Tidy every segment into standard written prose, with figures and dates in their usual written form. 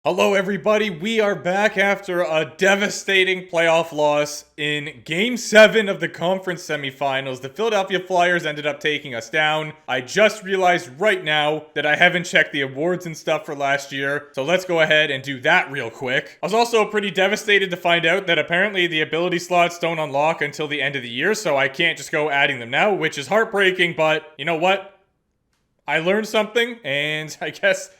Hello everybody, we are back after a devastating playoff loss in Game 7 of the conference semifinals. The Philadelphia Flyers ended up taking us down. I just realized right now that I haven't checked the awards and stuff for last year, so let's go ahead and do that real quick. I was also pretty devastated to find out that apparently the ability slots don't unlock until the end of the year, so I can't just go adding them now, which is heartbreaking, but you know what? I learned something, and I guess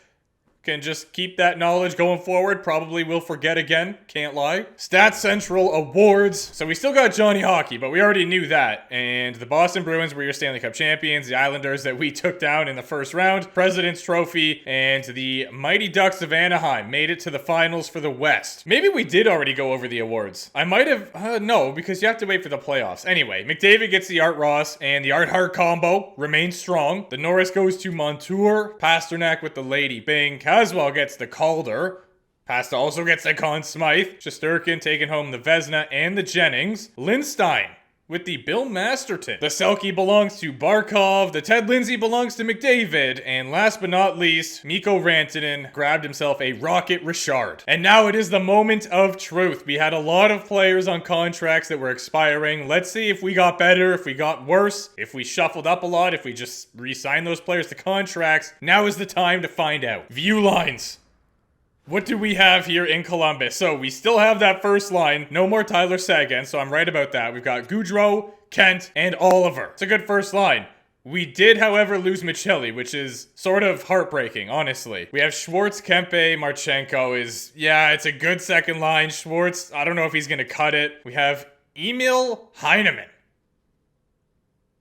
can just keep that knowledge going forward. Probably will forget again. Can't lie. Stats Central Awards. So we still got Johnny Hockey, but we already knew that. And the Boston Bruins were your Stanley Cup champions. The Islanders that we took down in the first round. President's Trophy. And the Mighty Ducks of Anaheim made it to the finals for the West. Maybe we did already go over the awards. I might have... no, because you have to wait for the playoffs. Anyway, McDavid gets the Art Ross. And the Art Hart combo remains strong. The Norris goes to Montour. Pasternak with the Lady Bing. Caswell gets the Calder. Pasta also gets the Conn Smythe. Shesterkin taking home the Vezina and the Jennings. Lindstein with the Bill Masterton. The Selke belongs to Barkov. The Ted Lindsay belongs to McDavid. And last but not least, Mikko Rantanen grabbed himself a Rocket Richard. And now it is the moment of truth. We had a lot of players on contracts that were expiring. Let's see if we got better, if we got worse, if we shuffled up a lot, if we just re-signed those players to contracts. Now is the time to find out. View lines. What do we have here in Columbus? So we still have that first line. No more Tyler Seguin, so I'm right about that. We've got Goudreau, Kent, and Oliver. It's a good first line. We did, however, lose Michelli, which is sort of heartbreaking, honestly. We have Schwartz, Kempe, Marchenko is, yeah, it's a good second line. Schwartz, I don't know if he's going to cut it. We have Emil Heineman.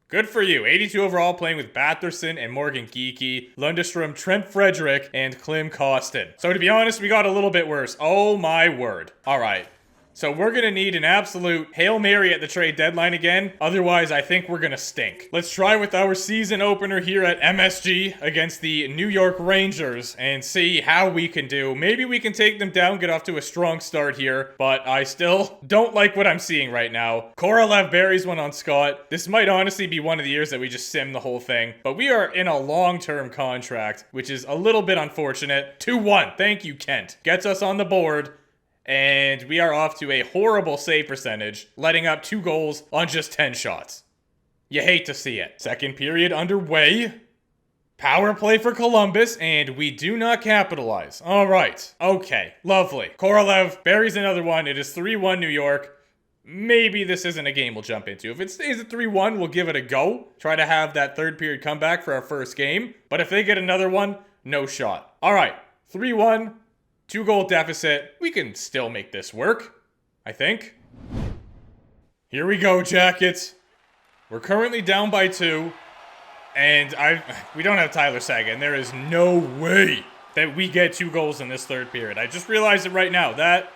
Good for you. 82 overall, playing with Batherson and Morgan Geekie, Lundestrom, Trent Frederick, and Klim Kostin. So to be honest, we got a little bit worse. Oh my word. All right. So we're going to need an absolute Hail Mary at the trade deadline again. Otherwise, I think we're going to stink. Let's try with our season opener here at MSG against the New York Rangers and see how we can do. Maybe we can take them down, get off to a strong start here, but I still don't like what I'm seeing right now. Korolev buries one on Scott. This might honestly be one of the years that we just sim the whole thing, but we are in a long-term contract, which is a little bit unfortunate. 2-1. Thank you, Kent. Gets us on the board. And we are off to a horrible save percentage, letting up 2 goals on just 10 shots. You hate to see it. Second period underway. Power play for Columbus, and we do not capitalize. All right. Okay. Lovely. Korolev buries another one. It is 3-1 New York. Maybe this isn't a game we'll jump into. If it stays at 3-1, we'll give it a go. Try to have that third period comeback for our first game. But if they get another one, no shot. All right. 3-1. 2-goal deficit. We can still make this work, I think. Here we go, Jackets. We're currently down by 2. And we don't have Tyler Seguin. There is no way that we get 2 goals in this third period. I just realized it right now. That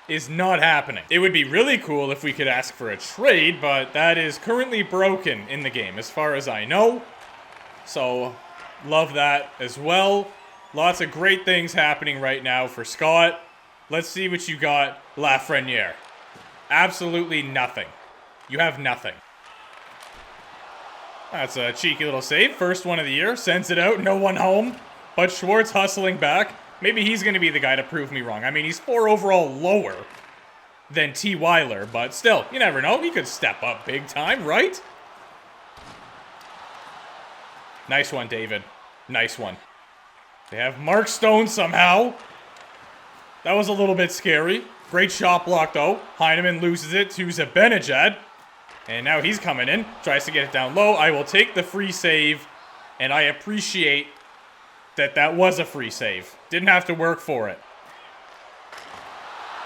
is not happening. It would be really cool if we could ask for a trade, but that is currently broken in the game as far as I know. So, love that as well. Lots of great things happening right now for Scott. Let's see what you got, Lafreniere. Absolutely nothing. You have nothing. That's a cheeky little save. First one of the year. Sends it out. No one home. But Schwartz hustling back. Maybe he's going to be the guy to prove me wrong. I mean, he's 4 overall lower than T. Weiler. But still, you never know. He could step up big time, right? Nice one, David. Nice one. They have Mark Stone somehow. That was a little bit scary. Great shot block, though. Heineman loses it to Zibanejad. And now he's coming in. Tries to get it down low. I will take the free save. And I appreciate that that was a free save. Didn't have to work for it.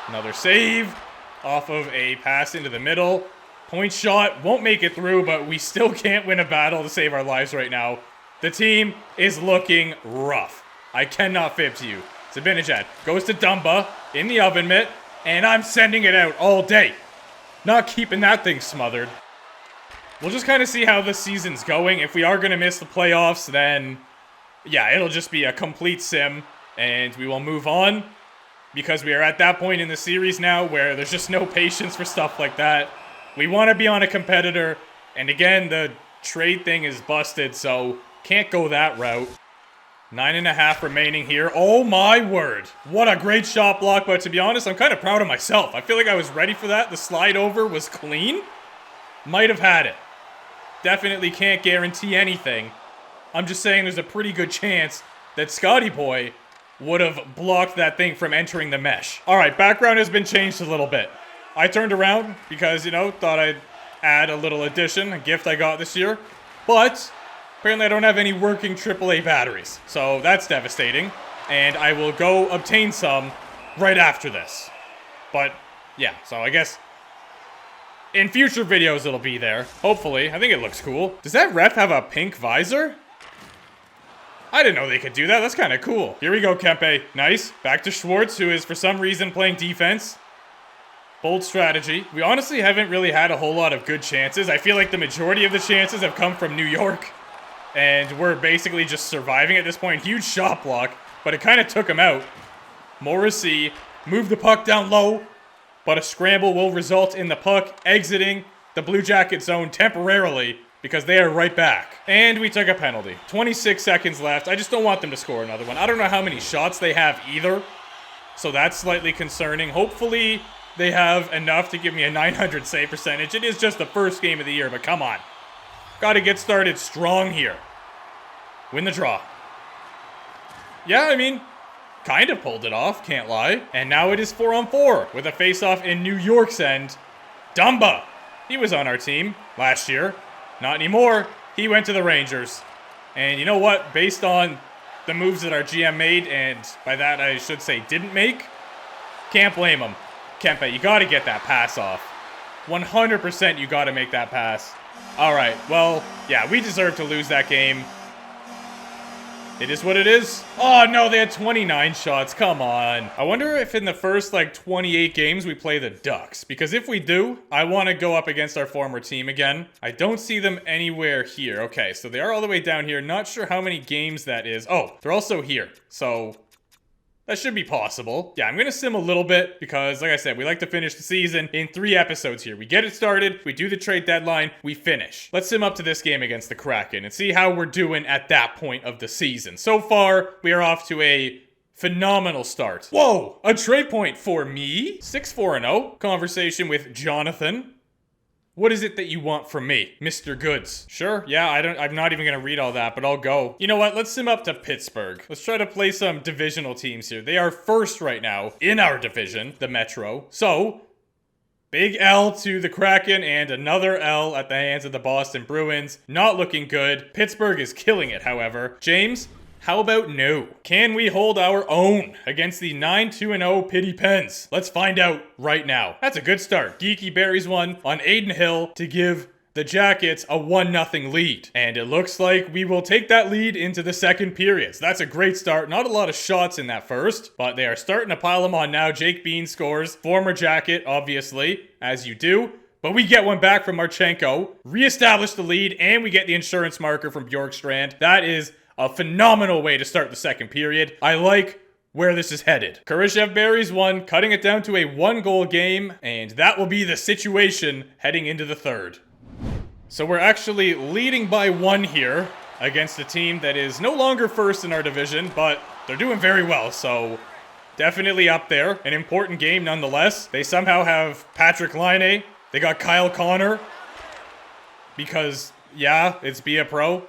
Another save. Off of a pass into the middle. Point shot. Won't make it through, but we still can't win a battle to save our lives right now. The team is looking rough. I cannot fib to you. Zibanejad goes to Dumba in the oven mitt, and I'm sending it out all day. Not keeping that thing smothered. We'll just kind of see how the season's going. If we are going to miss the playoffs, then yeah, it'll just be a complete sim, and we will move on because we are at that point in the series now where there's just no patience for stuff like that. We want to be on a competitor, and again, the trade thing is busted, so can't go that route. 9.5 remaining here. Oh my word. What a great shot block, but to be honest, I'm kind of proud of myself. I feel like I was ready for that. The slide over was clean. Might have had it. Definitely can't guarantee anything. I'm just saying there's a pretty good chance that Scotty Boy would have blocked that thing from entering the mesh. All right, background has been changed a little bit. I turned around because, you know, thought I'd add a little addition, a gift I got this year. But apparently I don't have any working AAA batteries. So that's devastating. And I will go obtain some right after this. But yeah, so I guess in future videos it'll be there. Hopefully. I think it looks cool. Does that ref have a pink visor? I didn't know they could do that. That's kind of cool. Here we go, Kempe. Nice. Back to Schwartz, who is for some reason playing defense. Bold strategy. We honestly haven't really had a whole lot of good chances. I feel like the majority of the chances have come from New York. And we're basically just surviving at this point. Huge shot block, but it kind of took him out. Morrissey moved the puck down low, but a scramble will result in the puck exiting the Blue Jacket zone temporarily because they are right back. And we took a penalty. 26 seconds left. I just don't want them to score another one. I don't know how many shots they have either, so that's slightly concerning. Hopefully they have enough to give me a 900 save percentage. It is just the first game of the year, but come on. Got to get started strong here. Win the draw. Yeah, I mean, kind of pulled it off, can't lie. And now it is 4-on-4 with a face-off in New York's end. Dumba. He was on our team last year. Not anymore. He went to the Rangers. And you know what? Based on the moves that our GM made, and by that I should say didn't make, can't blame him. Kempe, you got to get that pass off. 100% you got to make that pass. All right, well, yeah, we deserve to lose that game. It is what it is. Oh, no, they had 29 shots. Come on. I wonder if in the first, 28 games we play the Ducks. Because if we do, I want to go up against our former team again. I don't see them anywhere here. Okay, so they are all the way down here. Not sure how many games that is. Oh, they're also here. So that should be possible. Yeah, I'm going to sim a little bit because, like I said, we like to finish the season in 3 episodes here. We get it started, we do the trade deadline, we finish. Let's sim up to this game against the Kraken and see how we're doing at that point of the season. So far, we are off to a phenomenal start. Whoa, a trade point for me? 6-4-0. Conversation with Jonathan. What is it that you want from me, Mr. Goods? Sure, yeah, I'm not even gonna read all that, but I'll go. You know what, let's sim up to Pittsburgh. Let's try to play some divisional teams here. They are first right now in our division, the Metro. So, big L to the Kraken and another L at the hands of the Boston Bruins. Not looking good. Pittsburgh is killing it, however. James, how about no? Can we hold our own against the 9-2-0 Pity Pens? Let's find out right now. That's a good start. Geeky buries one on Aiden Hill to give the Jackets a 1-0 lead. And it looks like we will take that lead into the second period. So that's a great start. Not a lot of shots in that first, but they are starting to pile them on now. Jake Bean scores. Former Jacket, obviously, as you do. But we get one back from Marchenko. Reestablish the lead, and we get the insurance marker from Bjorkstrand. That is a phenomenal way to start the second period. I like where this is headed. Kurashev buries one, cutting it down to a 1-goal game, and that will be the situation heading into the third. So we're actually leading by 1 here against a team that is no longer first in our division, but they're doing very well, so definitely up there. An important game nonetheless. They somehow have Patrick Laine. They got Kyle Connor because, yeah, it's Be a Pro.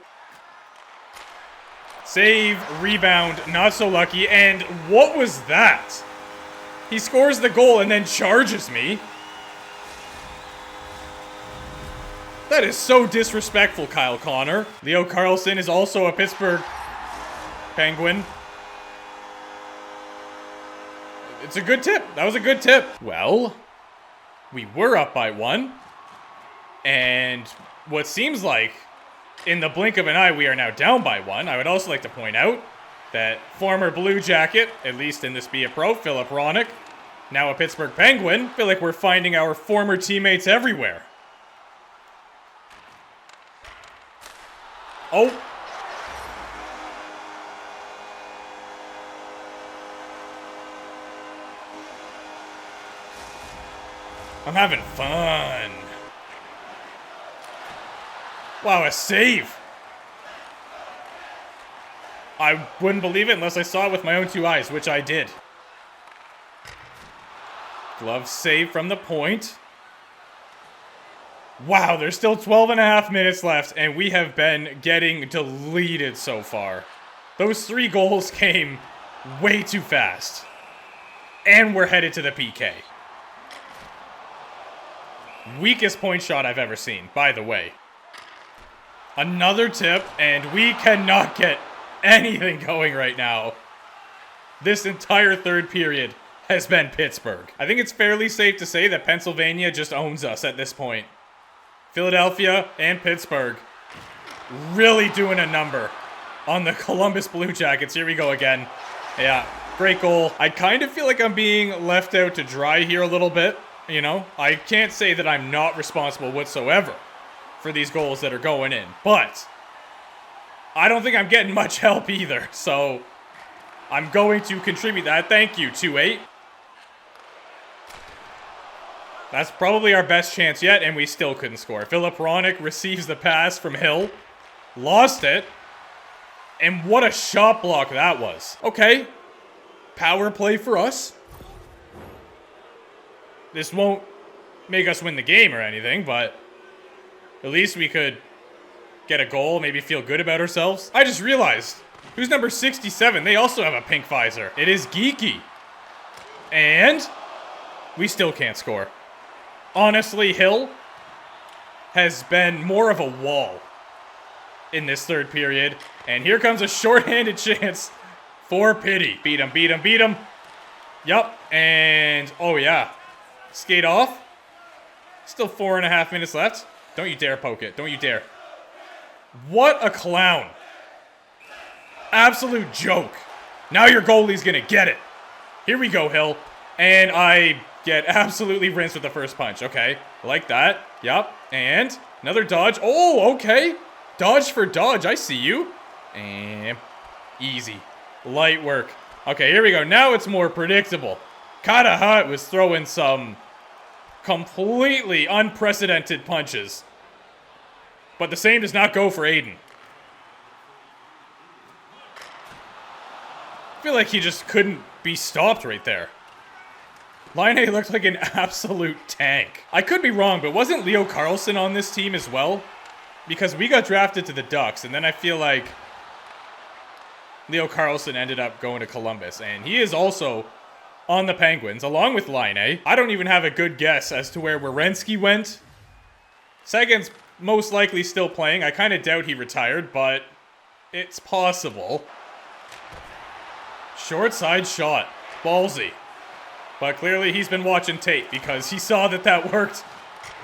Save, rebound, not so lucky, and what was that? He scores the goal and then charges me. That is so disrespectful, Kyle Connor. Leo Carlson is also a Pittsburgh Penguin. It's a good tip. That was a good tip. Well, we were up by 1. And what seems like in the blink of an eye, we are now down by 1. I would also like to point out that former Blue Jacket, at least in this Be a Pro, Philip Ronick, now a Pittsburgh Penguin. I feel like we're finding our former teammates everywhere. Oh. I'm having fun. Wow, a save. I wouldn't believe it unless I saw it with my own 2 eyes, which I did. Glove save from the point. Wow, there's still 12.5 minutes left, and we have been getting deleted so far. Those 3 goals came way too fast. And we're headed to the PK. Weakest point shot I've ever seen, by the way. Another tip, and we cannot get anything going right now. This entire third period has been Pittsburgh. I think it's fairly safe to say that Pennsylvania just owns us at this point. Philadelphia and Pittsburgh really doing a number on the Columbus Blue Jackets. Here we go again. Yeah, great goal. I kind of feel like I'm being left out to dry here a little bit. You know, I can't say that I'm not responsible whatsoever for these goals that are going in, but I don't think I'm getting much help either, so I'm going to contribute that. Thank you, 2-8. That's probably our best chance yet, and we still couldn't score. Philip Hronek receives the pass from Hill, lost it, and what a shot block that was. Okay, power play for us. This won't make us win the game or anything, but at least we could get a goal, maybe feel good about ourselves. I just realized, who's number 67? They also have a pink visor. It is Geeky. And we still can't score. Honestly, Hill has been more of a wall in this third period. And here comes a shorthanded chance for Pity. Beat him, beat him, beat him. Yup, and oh yeah. Skate off. Still 4.5 minutes left. Don't you dare poke it. Don't you dare. What a clown. Absolute joke. Now your goalie's gonna get it. Here we go, Hill. And I get absolutely rinsed with the first punch. Okay, like that. Yup. And another dodge. Oh, okay. Dodge for dodge. I see you. And easy. Light work. Okay, here we go. Now it's more predictable. Katahat was throwing some completely unprecedented punches. But the same does not go for Aiden. I feel like he just couldn't be stopped right there. Laine looked like an absolute tank. I could be wrong, but wasn't Leo Carlsson on this team as well? Because we got drafted to the Ducks, and then I feel like Leo Carlsson ended up going to Columbus, and he is also on the Penguins, along with Laine. I don't even have a good guess as to where Werenski went. Seguin's most likely still playing. I kind of doubt he retired, but it's possible. Short side shot. Ballsy. But clearly he's been watching tape because he saw that that worked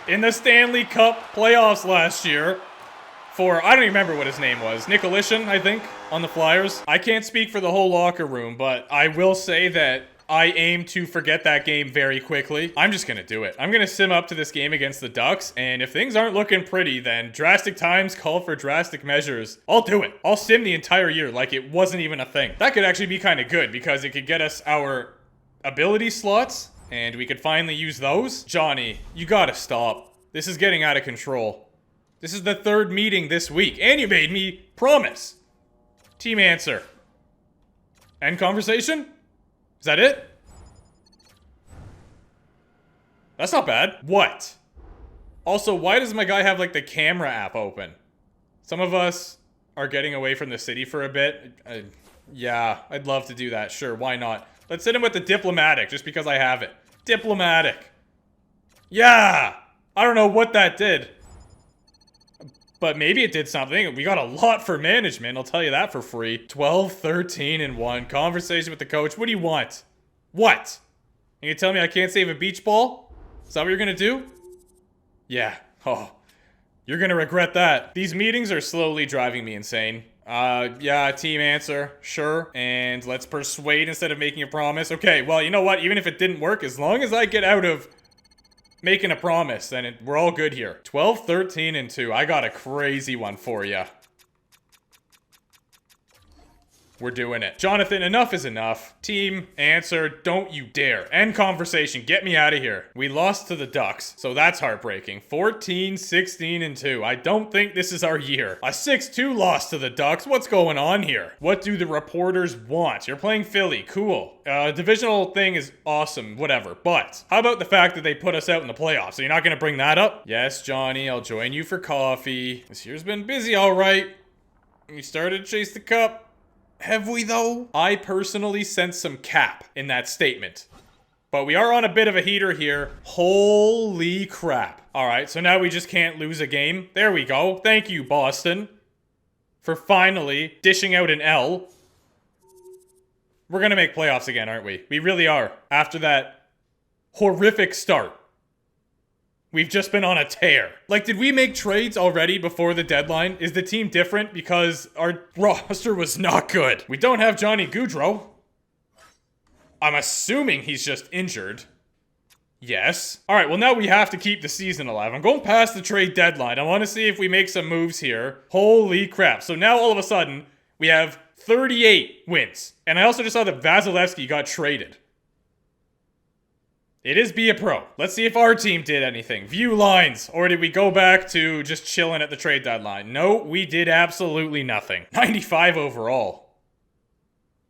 in the Stanley Cup playoffs last year for, I don't even remember what his name was, Nicolishin, I think, on the Flyers. I can't speak for the whole locker room, but I will say that I aim to forget that game very quickly. I'm just going to do it. I'm going to sim up to this game against the Ducks, and if things aren't looking pretty, then drastic times call for drastic measures. I'll do it. I'll sim the entire year like it wasn't even a thing. That could actually be kind of good because it could get us our ability slots, and we could finally use those. Johnny, you gotta stop. This is getting out of control. This is the third meeting this week, and you made me promise. Team answer. End conversation? Is that it? That's not bad. What? Also, why does my guy have, like, the camera app open? Some of us are getting away from the city for a bit. Yeah, I'd love to do that. Sure, why not? Let's hit him with the diplomatic, just because I have it. Diplomatic. Yeah! I don't know what that did. But maybe it did something. We got a lot for management, I'll tell you that for free. 12, 13, and 1. Conversation with the coach. What do you want? What? You gonna tell me I can't save a beach ball? Is that what you're gonna do? Yeah. Oh. You're gonna regret that. These meetings are slowly driving me insane. Yeah, team answer. Sure. And let's persuade instead of making a promise. Okay, well, you know what? Even if it didn't work, as long as I get out of making a promise, then we're all good here. 12, 13, and 2. I got a crazy one for you. We're doing it. Jonathan, enough is enough. Team, answer, don't you dare. End conversation. Get me out of here. We lost to the Ducks, so that's heartbreaking. 14, 16, and 2. I don't think this is our year. A 6-2 loss to the Ducks. What's going on here? What do the reporters want? You're playing Philly. Cool. Divisional thing is awesome. Whatever. But how about the fact that they put us out in the playoffs? So you're not going to bring that up? Yes, Johnny. I'll join you for coffee. This year's been busy, all right. We started to chase the cup. Have we, though? I personally sense some cap in that statement. But we are on a bit of a heater here. Holy crap. All right, so now we just can't lose a game. There we go. Thank you, Boston, for finally dishing out an L. We're going to make playoffs again, aren't we? We really are. After that horrific start. We've just been on a tear. Like, did we make trades already before the deadline? Is the team different because our roster was not good? We don't have Johnny Gaudreau. I'm assuming he's just injured. Yes. All right, well, now we have to keep the season alive. I'm going past the trade deadline. I want to see if we make some moves here. Holy crap. So now all of a sudden, we have 38 wins. And I also just saw that Vasilevsky got traded. It is Be a Pro. Let's see if our team did anything. View lines. Or did we go back to just chilling at the trade deadline? No, we did absolutely nothing. 95 overall.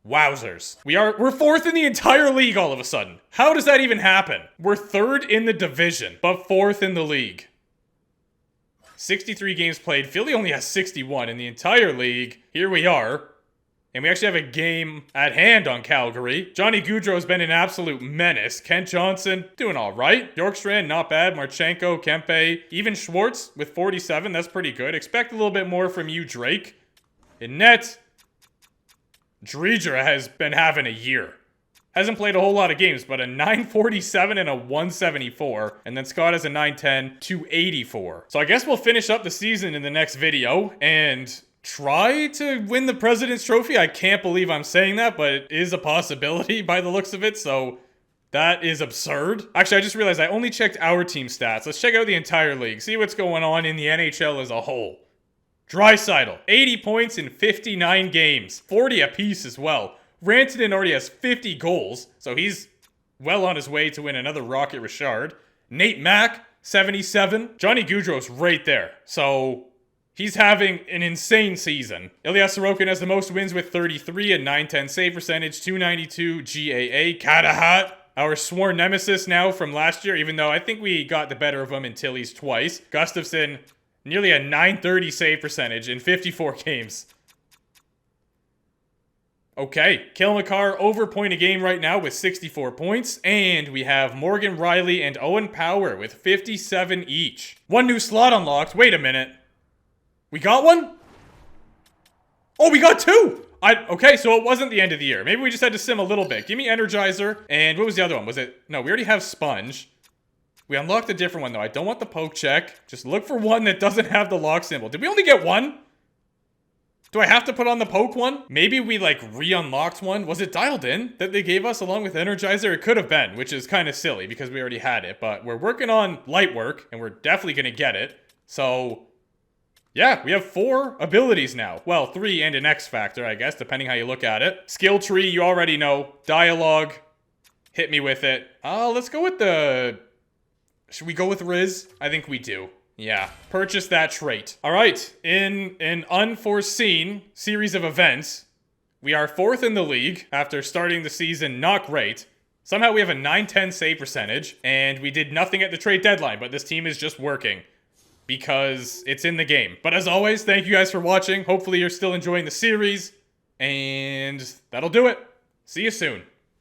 Wowzers. We're fourth in the entire league all of a sudden. How does that even happen? We're third in the division, but fourth in the league. 63 games played. Philly only has 61 in the entire league. Here we are. And we actually have a game at hand on Calgary. Johnny Gaudreau has been an absolute menace. Kent Johnson, doing all right. Bjorkstrand, not bad. Marchenko, Kempe, even Schwartz with 47. That's pretty good. Expect a little bit more from you, Drake. In net, Driedger has been having a year. Hasn't played a whole lot of games, but a 947 and a 174. And then Scott has a 910, 284. So I guess we'll finish up the season in the next video and try to win the President's Trophy. I can't believe I'm saying that, but it is a possibility by the looks of it, so that is absurd. Actually, I just realized I only checked our team stats. Let's check out the entire league, see what's going on in the NHL as a whole. Draisaitl, 80 points in 59 games, 40 apiece as well. Rantanen already has 50 goals, so he's well on his way to win another Rocket Richard. Nate Mack, 77. Johnny Gaudreau's right there, so he's having an insane season. Ilya Sorokin has the most wins with 33, a 910 save percentage, 292 GAA. Katahat, our sworn nemesis now from last year, even though I think we got the better of him in Tilly's twice. Gustafsson, nearly a 930 save percentage in 54 games. Okay, Kilmakar over point a game right now with 64 points. And we have Morgan Riley and Owen Power with 57 each. One new slot unlocked. Wait a minute. We got one? Oh, we got two! Okay, so it wasn't the end of the year. Maybe we just had to sim a little bit. Give me Energizer. And what was the other one? Was it... No, we already have Sponge. We unlocked a different one, though. I don't want the poke check. Just look for one that doesn't have the lock symbol. Did we only get one? Do I have to put on the poke one? Maybe we, like, re-unlocked one. Was it dialed in that they gave us along with Energizer? It could have been, which is kind of silly because we already had it. But we're working on light work, and we're definitely going to get it. So... yeah, we have 4 abilities now. Well, 3 and an X factor, I guess, depending how you look at it. Skill tree, you already know. Dialogue, hit me with it. Let's go with the... should we go with Riz? I think we do. Yeah, purchase that trait. All right, in an unforeseen series of events, we are 4th in the league after starting the season not great. Somehow we have a 910 save percentage, and we did nothing at the trade deadline, but this team is just working. Because it's in the game. But as always, thank you guys for watching. Hopefully you're still enjoying the series. And that'll do it. See you soon.